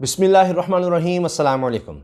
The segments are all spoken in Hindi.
बिस्मिल्लाहिर्रहमानिर्रहीम अस्सलाम वालेकुम।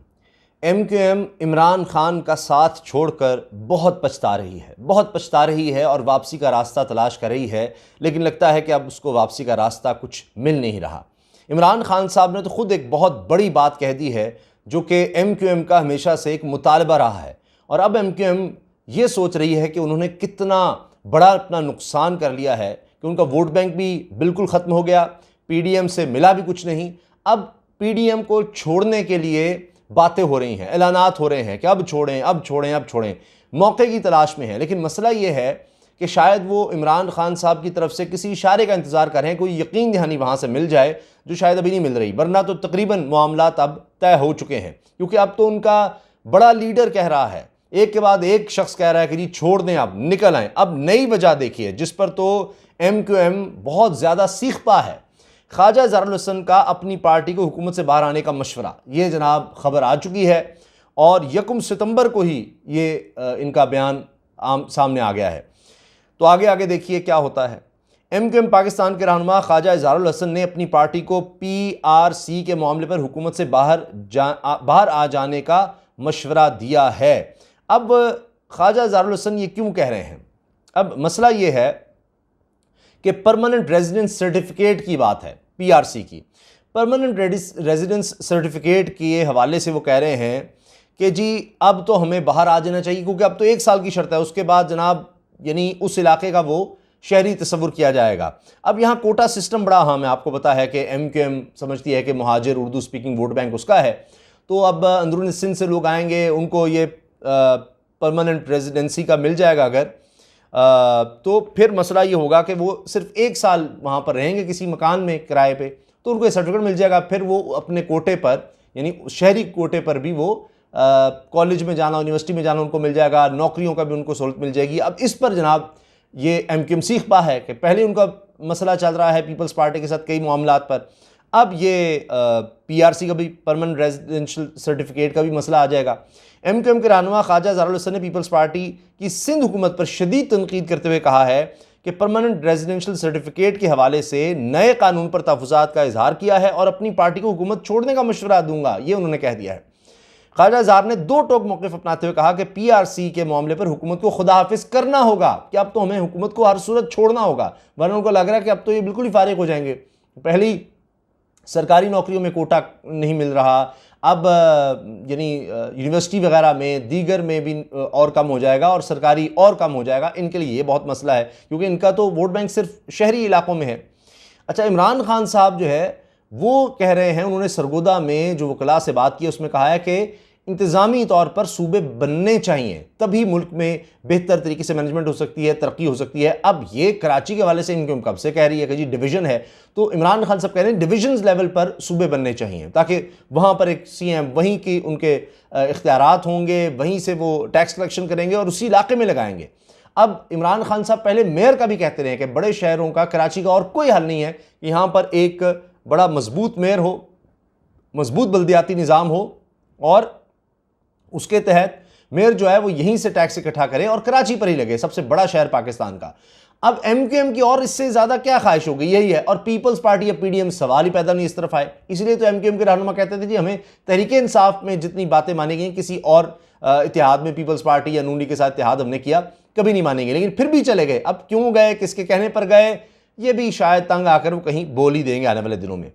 MQM इमरान खान का साथ छोड़कर बहुत पछता रही है और वापसी का रास्ता तलाश कर रही है, लेकिन लगता है कि अब उसको वापसी का रास्ता कुछ मिल नहीं रहा। इमरान खान साहब ने तो खुद एक बहुत बड़ी बात कह दी है जो कि MQM का हमेशा से एक मुतालबा रहा है, और अब MQM ये सोच रही है कि उन्होंने कितना बड़ा अपना नुकसान कर लिया है कि उनका वोट बैंक भी बिल्कुल ख़त्म हो गया, PDM से मिला भी कुछ नहीं। अब PDM को छोड़ने के लिए बातें हो रही हैं, ऐलानात हो रहे हैं कि अब छोड़ें, मौके की तलाश में है। लेकिन मसला ये है कि शायद वो इमरान खान साहब की तरफ से किसी इशारे का इंतज़ार कर रहे हैं, कोई यकीन दहानी वहाँ से मिल जाए जो शायद अभी नहीं मिल रही, वरना तो तकरीबन मामलात अब तय हो चुके हैं। क्योंकि अब तो उनका बड़ा लीडर कह रहा है, एक के बाद एक शख्स कह रहा है कि जी छोड़ दें, अब निकल आएँ। अब नई वजह देखिए जिस पर तो MQM बहुत ज़्यादा सीख पा है। ख्वाजा ज़हरुल हसन का अपनी पार्टी को हुकूमत से बाहर आने का मशवरा, ये जनाब खबर आ चुकी है और 1 सितंबर को ही ये इनका बयान सामने आ गया है। तो आगे देखिए क्या होता है। MQM पाकिस्तान के रहनुमा ख्वाजा ज़हरुल हसन ने अपनी पार्टी को PRC के मामले पर हुकूमत से बाहर आ जाने का मशवरा दिया है। अब ख्वाजा ज़हरुल हसन ये क्यों कह रहे हैं? अब मसला ये है कि परमानेंट रेजिडेंस सर्टिफिकेट की बात है, PRC की। परमानेंट रेजिडेंस सर्टिफिकेट के हवाले से वो कह रहे हैं कि जी अब तो हमें बाहर आ जाना चाहिए, क्योंकि अब तो 1 साल की शर्त है, उसके बाद जनाब यानी उस इलाके का वो शहरी तस्वुर किया जाएगा। अब यहाँ कोटा सिस्टम बड़ा अहम है, आपको पता है कि MQM समझती है कि मुहाजिर उर्दू स्पीकिंग वोट बैंक उसका है। तो अब अंदरून सिंध से लोग आएंगे, उनको ये परमानेंट रेजिडेंसी का मिल जाएगा अगर, तो फिर मसला ये होगा कि वो सिर्फ 1 साल वहाँ पर रहेंगे किसी मकान में किराए पे, तो उनको ये सर्टिफिकेट मिल जाएगा। फिर वो अपने कोटे पर यानी शहरी कोटे पर भी वो कॉलेज में जाना, यूनिवर्सिटी में जाना उनको मिल जाएगा, नौकरियों का भी उनको सहूलत मिल जाएगी। अब इस पर जनाब ये MQM सीख पा है कि पहले उनका मसला चल रहा है पीपल्स पार्टी के साथ कई मामलात पर, अब ये PRC का भी परमानेंट रेजिडेंशियल सर्टिफिकेट का भी मसला आ जाएगा। MQM के रहनुमा ख्वाजा ज़हरुल हसन ने पीपल्स पार्टी की सिंध हुकूमत पर शदीद तनकीद करते हुए कहा है कि परमानेंट रेजिडेंशियल सर्टिफिकेट के हवाले से नए कानून पर तहफ़्फ़ुज़ात का इजहार किया है और अपनी पार्टी को हुकूमत छोड़ने का मशवरा दूंगा, ये उन्होंने कह दिया है। ख्वाजा ज़हर ने 2 टोक मौक़िफ़ अपनाते हुए कहा कि PRC के मामले पर हुकूमत को खुदा हाफिज़ करना होगा, कि अब तो हमें हुकूमत को हर सूरत छोड़ना होगा, वरना उनको लग रहा है कि अब तो ये बिल्कुल ही फारिग हो जाएंगे। पहली सरकारी नौकरियों में कोटा नहीं मिल रहा, अब यानी यूनिवर्सिटी वगैरह में दीगर में भी और कम हो जाएगा और सरकारी और कम हो जाएगा। इनके लिए ये बहुत मसला है क्योंकि इनका तो वोट बैंक सिर्फ शहरी इलाकों में है। अच्छा, इमरान खान साहब जो है वो कह रहे हैं, उन्होंने सरगोदा में जो वकला से बात की उसमें कहा है कि इंतज़ामी तौर पर सूबे बनने चाहिए, तभी मुल्क में बेहतर तरीके से मैनेजमेंट हो सकती है, तरक्की हो सकती है। अब ये कराची के हवाले से इनकम कब से कह रही है कि जी डिवीज़न है, तो इमरान खान साहब कह रहे हैं डिवीजन्स लेवल पर सूबे बनने चाहिए ताकि वहाँ पर एक CM वहीं की उनके इख्तियारात होंगे, वहीं से वो टैक्स कलेक्शन करेंगे और उसी इलाके में लगाएंगे। अब इमरान खान साहब पहले मेयर का भी कहते रहे कि बड़े शहरों का, कराची का और कोई हल नहीं है कि यहाँ पर एक बड़ा मजबूत मेयर हो, मजबूत बल्दियाती निज़ाम हो और उसके तहत मेयर जो है वो यहीं से टैक्स इकट्ठा करे और कराची पर ही लगे, सबसे बड़ा शहर पाकिस्तान का। अब MQM की और इससे ज़्यादा क्या ख्वाहिश होगी, यही है। और पीपल्स पार्टी या PDM सवाल ही पैदा नहीं इस तरफ आए, इसलिए तो MQM के रहनुमा कहते थे जी हमें तहरीक इंसाफ में जितनी बातें मानी गई, किसी और इतिहाद में पीपल्स पार्टी या नूनी के साथ इतिहाद हमने किया, कभी नहीं मानेंगे, लेकिन फिर भी चले गए। अब क्यों गए, किसके कहने पर गए, ये भी शायद तंग आकर वो कहीं बोल ही देंगे आने वाले दिनों में।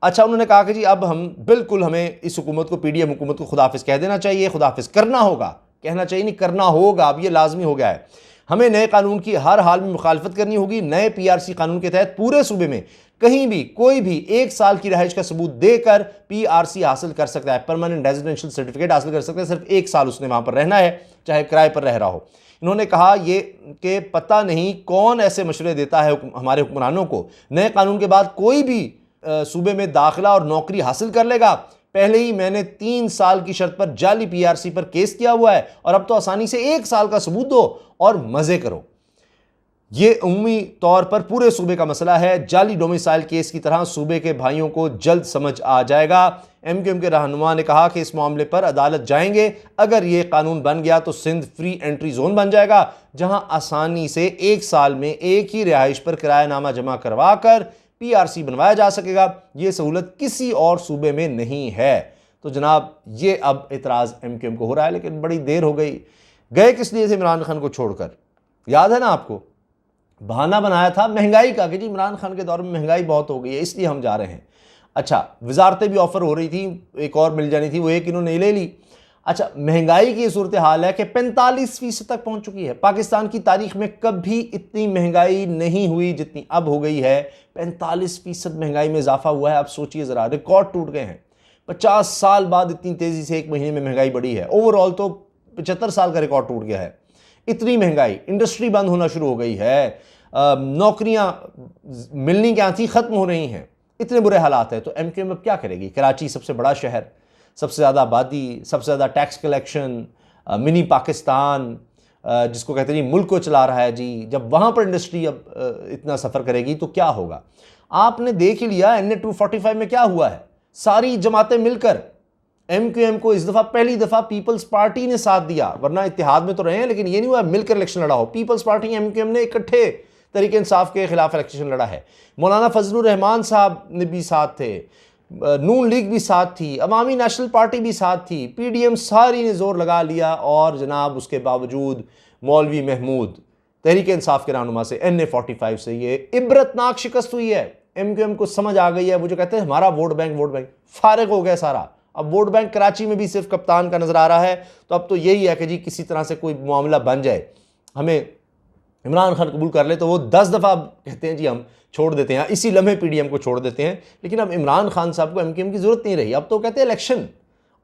अच्छा, उन्होंने कहा कि जी अब हमें इस हुकूमत को, PDM हुकूमत को खुदाफिज कह देना चाहिए, खुदाफिज करना होगा, कहना चाहिए नहीं करना होगा, अब ये लाजमी हो गया है। हमें नए कानून की हर हाल में मुखालफत करनी होगी। नए PRC कानून के तहत पूरे सूबे में कहीं भी कोई भी 1 साल की रहाइश का सबूत देकर PRC हासिल कर सकता है, परमानेंट रेजिडेंशियल सर्टिफिकेट हासिल कर सकता है। सिर्फ 1 साल उसने वहाँ पर रहना है, चाहे किराए पर रह रहा हो। इन्होंने कहा ये कि पता नहीं कौन ऐसे मशवरे देता है हमारे हुक्मरानों को, नए कानून के बाद कोई भी सूबे में दाखिला और नौकरी हासिल कर लेगा। पहले ही मैंने 3 साल की शर्त पर जाली PRC पर केस किया हुआ है और अब तो आसानी से 1 साल का सबूत दो और मजे करो। ये उम्मी तौर पर पूरे सूबे का मसला है। जाली डोमिसाइल केस की तरह सूबे के भाइयों को जल्द समझ आ जाएगा। MQM के रहनुमा ने कहा कि इस मामले पर अदालत जाएंगे, अगर ये कानून बन गया तो सिंध फ्री एंट्री जोन बन जाएगा, जहां आसानी से 1 साल में एक ही रिहाइश पर किरायानामा जमा करवा कर PRC बनवाया जा सकेगा। ये सहूलत किसी और सूबे में नहीं है। तो जनाब ये अब एतराज़ MQM को हो रहा है, लेकिन बड़ी देर हो गई। गए किस लिए थे इमरान खान को छोड़कर? याद है ना आपको, बहाना बनाया था महंगाई का कि जी इमरान खान के दौर में महंगाई बहुत हो गई है इसलिए हम जा रहे हैं। अच्छा, वजारतें भी ऑफर हो रही थी, एक और मिल जानी थी, वो एक इन्होंने ले ली। अच्छा, महंगाई की सूरत हाल है कि 45% तक पहुंच चुकी है। पाकिस्तान की तारीख में कभी इतनी महंगाई नहीं हुई जितनी अब हो गई है। 45% महंगाई में इजाफा हुआ है। आप सोचिए ज़रा, रिकॉर्ड टूट गए हैं। 50 साल बाद इतनी तेज़ी से एक महीने में महंगाई बढ़ी है। ओवरऑल तो 75 साल का रिकॉर्ड टूट गया है। इतनी महंगाई, इंडस्ट्री बंद होना शुरू हो गई है, नौकरियां मिलनी क्या थी ख़त्म हो रही हैं, इतने बुरे हालात हैं। तो MQM अब क्या करेगी? कराची सबसे बड़ा शहर, सबसे ज़्यादा आबादी, सबसे ज़्यादा टैक्स कलेक्शन, मिनी पाकिस्तान जिसको कहते हैं जी मुल्क को चला रहा है जी, जब वहाँ पर इंडस्ट्री अब इतना सफ़र करेगी तो क्या होगा? आपने देख ही लिया NA 245 में क्या हुआ है। सारी जमातें मिलकर MQM को इस दफ़ा पहली दफ़ा पीपल्स पार्टी ने साथ दिया, वरना इत्तेहाद में तो रहे हैं लेकिन ये नहीं हुआ मिलकर इलेक्शन लड़ा हो। पीपल्स पार्टी MQM ने इकट्ठे तरीके इंसाफ के खिलाफ इलेक्शन लड़ा है। मौलाना फजलुर रहमान साहब ने भी साथ थे, नून लीग भी साथ थी, अवामी नेशनल पार्टी भी साथ थी, PDM सारी ने जोर लगा लिया। और जनाब उसके बावजूद मौलवी महमूद तहरीक इंसाफ के रहनुमा से NA 45 से ये इबरतनाक शिकस्त हुई है। MQM को समझ आ गई है, वो जो कहते हैं हमारा वोट बैंक फारिग हो गया सारा। अब वोट बैंक कराची में भी सिर्फ कप्तान का नजर आ रहा है। तो अब तो यही है कि जी किसी तरह से कोई मामला बन जाए, हमें इमरान खान कबूल कर ले तो वो 10 दफ़ा कहते हैं जी हम छोड़ देते हैं, इसी लम्हे PDM को छोड़ देते हैं। लेकिन अब इमरान खान साहब को MQM की ज़रूरत नहीं रही। अब तो कहते हैं इलेक्शन,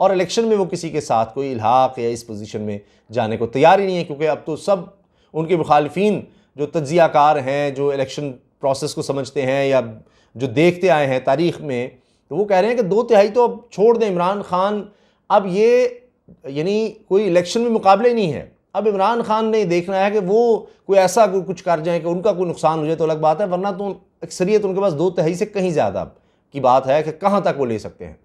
और इलेक्शन में वो किसी के साथ कोई इल्हाक या इस पोजीशन में जाने को तैयार ही नहीं है, क्योंकि अब तो सब उनके मुखालिफिन जो तज्जियाकार हैं, जो इलेक्शन प्रोसेस को समझते हैं या जो देखते आए हैं तारीख़ में, तो वो कह रहे हैं कि 2/3 तो अब छोड़ दें इमरान खान। अब ये यानी कोई इलेक्शन में मुकाबले नहीं है। अब इमरान खान ने देखना है कि वो कोई ऐसा कुछ कर जाए कि उनका कोई नुकसान हो जाए तो अलग बात है, वरना तो अक्सरियत उनके पास 2/3 से कहीं ज़्यादा की बात है कि कहाँ तक वो ले सकते हैं।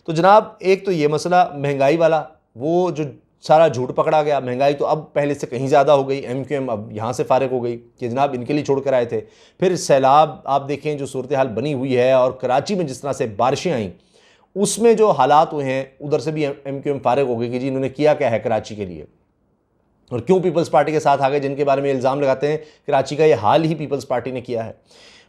तो जनाब एक तो ये मसला महंगाई वाला, वो जो सारा झूठ पकड़ा गया। महंगाई तो अब पहले से कहीं ज़्यादा हो गई। MQM अब यहाँ से फारिग हो गई कि जनाब इनके लिए छोड़ कर आए थे। फिर सैलाब आप देखें जो सूरत हाल बनी हुई है, और कराची में जिस तरह से बारिशें आईं उसमें जो हालात हुए हैं, उधर से भी MQM फारिग हो गई कि जी इन्होंने किया क्या है कराची के लिए, और क्यों पीपल्स पार्टी के साथ आ गए, जिनके बारे में इल्ज़ाम लगाते हैं कराची का ये हाल ही पीपल्स पार्टी ने किया है।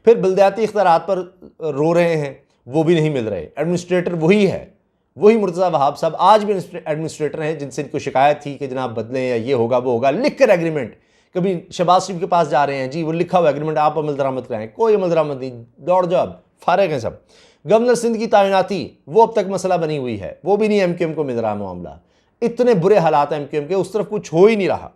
फिर बल्दियाती इख्तियारात पर रो रहे हैं, वो भी नहीं मिल रहे। एडमिनिस्ट्रेटर वही है, वही मुर्तज़ा वहाब साहब आज भी एडमिनिस्ट्रेटर हैं, जिनसे इनको शिकायत थी कि जनाब बदलें या ये होगा वो होगा। लिख कर एग्रीमेंट, कभी शहबाज शरीफ के पास जा रहे हैं जी, वो लिखा हुआ एग्रीमेंट आप अमल दरामद कराएं, कोई अमल दरामद नहीं, दौड़ जाओ, फारिग हैं सब। गवर्नर सिंध की तैनाती वो अब तक मसला बनी हुई है, वो भी नहीं MQM को मिल रहा मामला। इतने बुरे हालात हैं MQM के, उस तरफ कुछ हो ही नहीं रहा।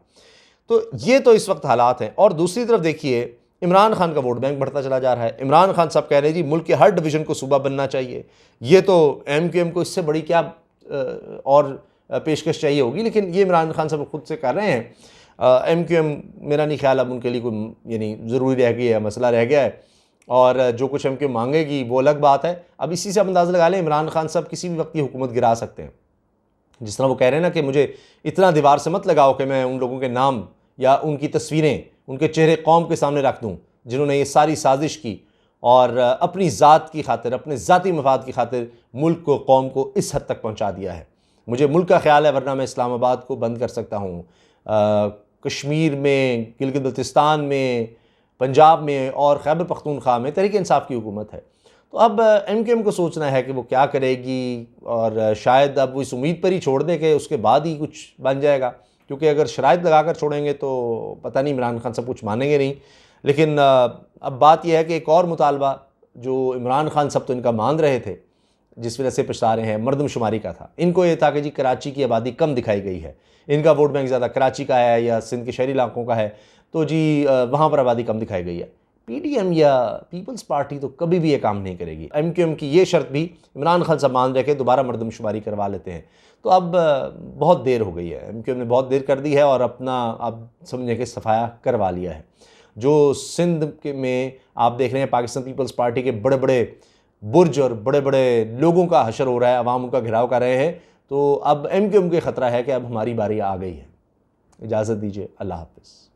तो ये तो इस वक्त हालात हैं। और दूसरी तरफ देखिए इमरान खान का वोट बैंक बढ़ता चला जा रहा है। इमरान खान साहब कह रहे हैं जी मुल्क के हर डिवीज़न को सूबा बनना चाहिए। ये तो MQM को इससे बड़ी क्या और पेशकश चाहिए होगी, लेकिन ये इमरान खान साहब खुद से कर रहे हैं। MQM मेरा नहीं ख्याल अब उनके लिए कोई यानी ज़रूरी रह गया है, मसला रह गया है, और जो कुछ MQM मांगेगी वो अलग बात है। अब इसी से आप अंदाज़ा लगा लें इमरान खान साहब किसी भी वक्त की हुकूमत गिरा सकते हैं। जिस तरह वो कह रहे हैं ना कि मुझे इतना दीवार से मत लगाओ कि मैं उन लोगों के नाम या उनकी तस्वीरें, उनके चेहरे कौम के सामने रख दूं जिन्होंने ये सारी साजिश की और अपनी ज़ात की खातिर, अपने ज़ाती मफाद की खातिर मुल्क को, कौम को इस हद तक पहुंचा दिया है। मुझे मुल्क का ख्याल है, वरना मैं इस्लामाबाद को बंद कर सकता हूँ। कश्मीर में, गिलगित बल्तिस्तान में, पंजाब में और खैबर पख्तूनख्वा में तहरीक इंसाफ की हुकूमत है। तो अब MQM को सोचना है कि वो क्या करेगी, और शायद अब वो इस उम्मीद पर ही छोड़ दें कि उसके बाद ही कुछ बन जाएगा, क्योंकि अगर शराइत लगा कर छोड़ेंगे तो पता नहीं इमरान खान सब कुछ मानेंगे नहीं। लेकिन अब बात यह है कि एक और मुतालबा जो इमरान खान सब तो इनका मान रहे थे, जिस वजह से पछता रहे हैं, मरदमशुमारी का था। इनको ये था कि जी कराची की आबादी कम दिखाई गई है, इनका वोट बैंक ज़्यादा कराची का है या सिंध के शहरी इलाकों का है, तो जी वहाँ पर आबादी कम दिखाई गई है। PDM या पीपल्स पार्टी तो कभी भी ये काम नहीं करेगी। MQM की ये शर्त भी इमरान खान साहब मान रहे कि दोबारा मरदमशुमारी करवा लेते हैं। तो अब बहुत देर हो गई है, MQM ने बहुत देर कर दी है और अपना अब समझने के सफाया करवा लिया है। जो सिंध के में आप देख रहे हैं पाकिस्तान पीपल्स पार्टी के बड़े बड़े बुर्ज और बड़े बड़े लोगों का हशर हो रहा है, अवाम उनका घेराव कर रहे हैं, तो अब MQM के ख़तरा है कि अब हमारी बारी आ गई है। इजाज़त दीजिए, अल्लाह हाफ़िज़।